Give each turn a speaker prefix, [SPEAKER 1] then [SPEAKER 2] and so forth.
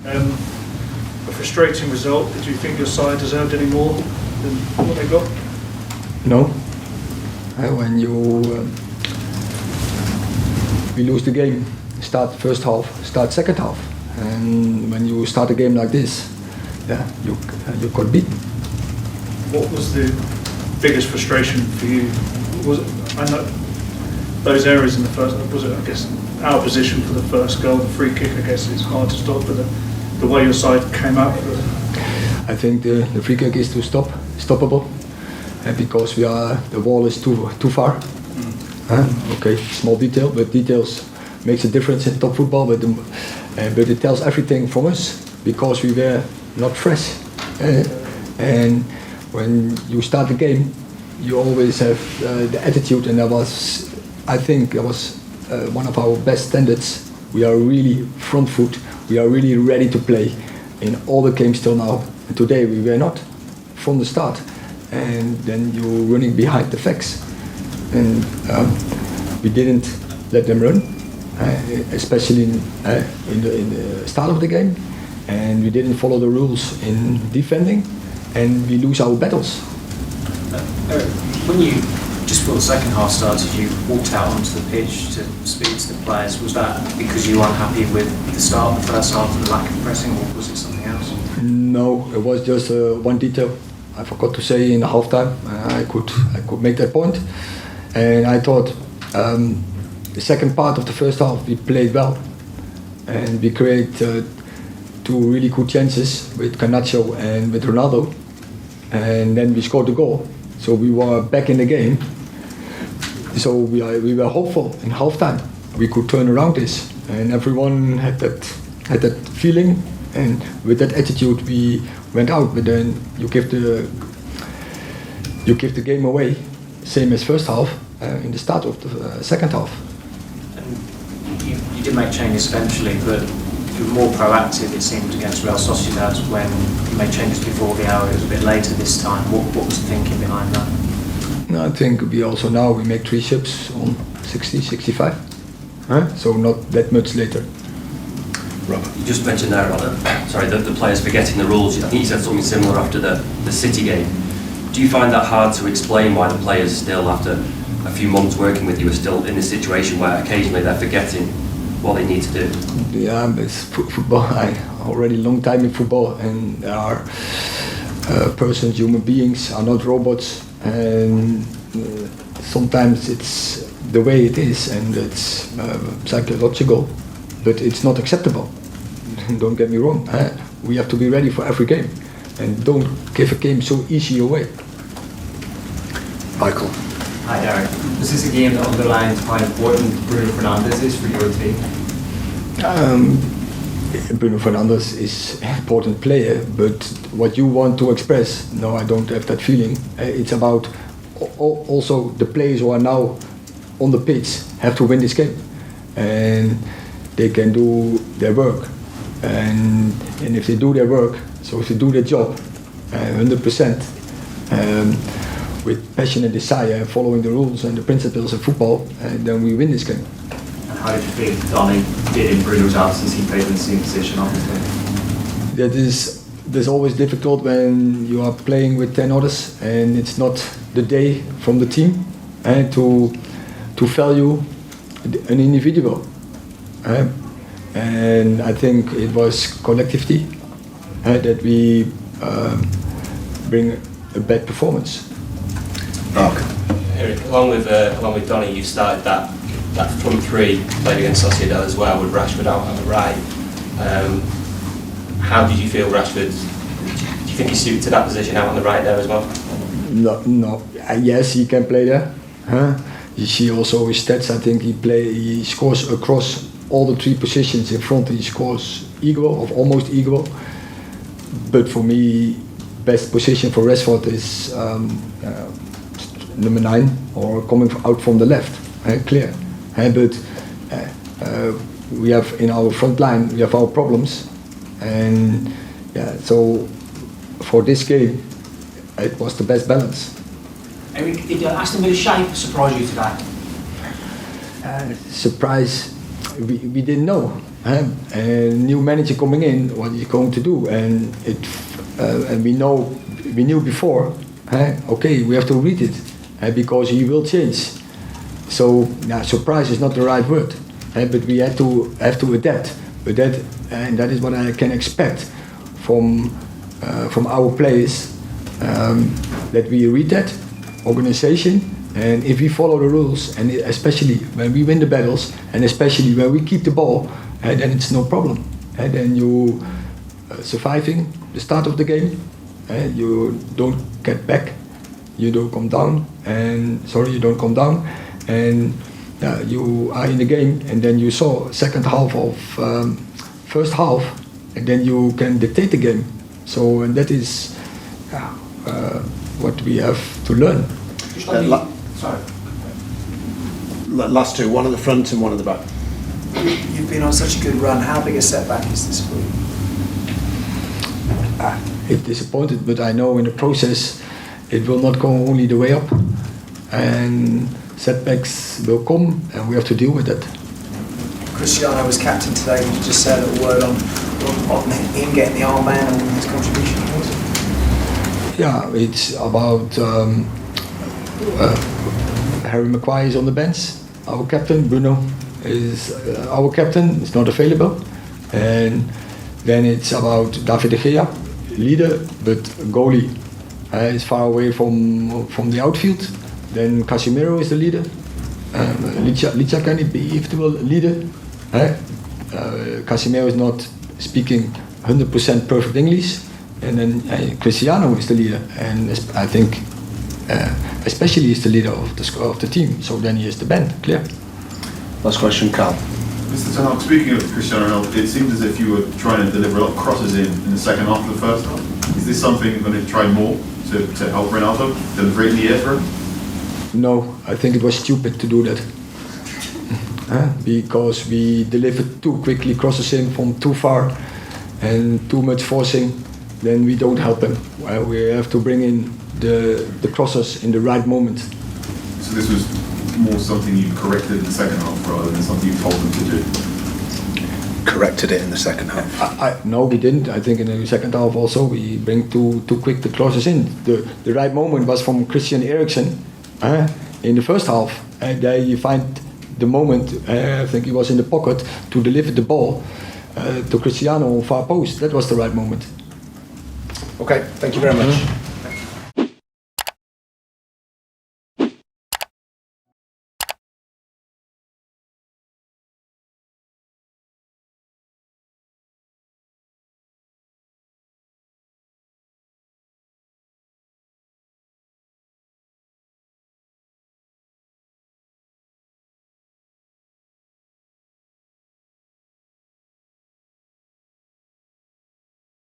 [SPEAKER 1] A frustrating result. Did you think your side deserved any more than what they got?
[SPEAKER 2] No. When we lose the game, start first half, start second half, and when you start a game like this, you got beaten.
[SPEAKER 1] What was the biggest frustration for you? Was it, I know those areas in the first, was it, I guess, our position for the first goal, the free kick, I guess it's hard to stop, but the way your side came out for it?
[SPEAKER 2] I think the free kick is stoppable, because the wall is too far. Okay, small detail, but details makes a difference in top football, but it tells everything from us, because we were not fresh. And when you start the game, you always have the attitude, and I think that was one of our best standards. We are really front foot, we are really ready to play in all the games till now. And today we were not from the start, and then you're running behind the facts. And we didn't let them run, especially in the start of the game, and we didn't follow the rules in defending, and we lose our battles.
[SPEAKER 3] When you, just before the second half started, you walked out onto the pitch to speak to the players. Was that because you were unhappy with the start of the first half and the lack of pressing, or was it something else? No,
[SPEAKER 2] it was just one detail. I forgot to say in the halftime. I could make that point, and I thought the second part of the first half we played well, and we created two really good chances with Garnacho and with Ronaldo, and then we scored the goal. So we were back in the game. So we were hopeful in halftime we could turn around this, and everyone had that feeling, and with that attitude we went out. But then you give the game away, same as first half, in the start of the second half.
[SPEAKER 3] And you did make changes eventually, but you were more proactive, it seemed, against Real Sociedad when you made changes before the hour. It was a bit later this time. What was the thinking behind that?
[SPEAKER 2] No, I think we make 3 subs on 60, 65. So not that much later.
[SPEAKER 4] Robert, you just mentioned there, the players forgetting the rules. I think you said something similar after the City game. Do you find that hard to explain why the players still, after a few months working with you, are still in this situation where occasionally they're forgetting what they need to do?
[SPEAKER 2] Yeah, but it's football. I already long time in football, and there are persons, human beings, are not robots, and sometimes it's the way it is, and it's psychological, but it's not acceptable. Don't get me wrong. We have to be ready for every game, and don't give a game so easy away.
[SPEAKER 4] Michael.
[SPEAKER 5] Hi Erik. Was this a game that underlined how important Bruno Fernandes is for your team?
[SPEAKER 2] Bruno Fernandes is an important player, but what you want to express, no, I don't have that feeling. It's about also the players who are now on the pitch have to win this game, and they can do their work, and if they do their work, so if they do their job 100%, with passion and desire, following the rules and the principles of football, then we win this game.
[SPEAKER 5] And how did you feel Donny did in Bruno's absence? He played in the same position, obviously.
[SPEAKER 2] That's always difficult when you are playing with 10 others and it's not the day from the team, to value an individual. And I think it was collectively that we bring a bad performance.
[SPEAKER 4] Mark.
[SPEAKER 6] Erik, along with Donny, you started that front three, played against Sociedad as well, with Rashford out on the right. How did you feel Rashford? Do you think he suited to that position out on the right there as well?
[SPEAKER 2] No. Yes, he can play there. You see also his stats. I think he scores across all the 3 positions in front. He scores equal or almost equal. But for me, best position for Rashford is number 9 or coming out from the left, clear. But we have in our front line, we have our problems, and so for this game, it was the best balance.
[SPEAKER 7] Erik, did Aston Villa shape surprise you today?
[SPEAKER 2] Surprise, we didn't know. And new manager coming in, what he's going to do, and we knew before. Okay, we have to read it because he will change. So surprise is not the right word, but we have to adapt. But that is what I can expect from our players, that we read that organization, and if we follow the rules, and especially when we win the battles, and especially when we keep the ball, then it's no problem. And then you surviving the start of the game, you don't get back, you don't come down, and you are in the game, and then you saw second half of first half, and then you can dictate the game. So, and that is what we have to learn.
[SPEAKER 8] Last two, one at the front and one at the back.
[SPEAKER 9] You've been on such a good run. How big a setback is this for you?
[SPEAKER 2] It's disappointed, but I know in the process it will not go only the way up, and setbacks will come, and we have to deal with that.
[SPEAKER 9] Cristiano was captain today. Could you just say a little word on him getting the armband and his contribution towards it?
[SPEAKER 2] Yeah, it's about Harry Maguire is on the bench. Our captain Bruno is our captain. It's not available, and then it's about David de Gea, leader but goalie is far away from the outfield. Then Casemiro is the leader. Licha can be eventual leader. Casemiro is not speaking 100% perfect English, and then Cristiano is the leader, and I think especially is the leader of the team. So then he is the band, clear.
[SPEAKER 8] Last question, Carl.
[SPEAKER 10] Mr. Ten Hag, speaking of Cristiano Ronaldo, it seemed as if you were trying to deliver a lot of crosses in the second half of the first half. Is this something you're going to try more to help Ronaldo deliver it in the air for him?
[SPEAKER 2] No, I think it was stupid to do that. Because we delivered too quickly crosses in from too far and too much forcing, then we don't help him. We have to bring in the crosses in the right moment.
[SPEAKER 10] So this was more something you corrected in the second half rather than something you told them to do?
[SPEAKER 8] Corrected it in the second half.
[SPEAKER 2] No, we didn't. I think in the second half also we bring too quick the crosses in. The right moment was from Christian Eriksen in the first half. There you find the moment, I think he was in the pocket to deliver the ball to Cristiano on far post. That was the right moment.
[SPEAKER 8] Okay, thank you very much.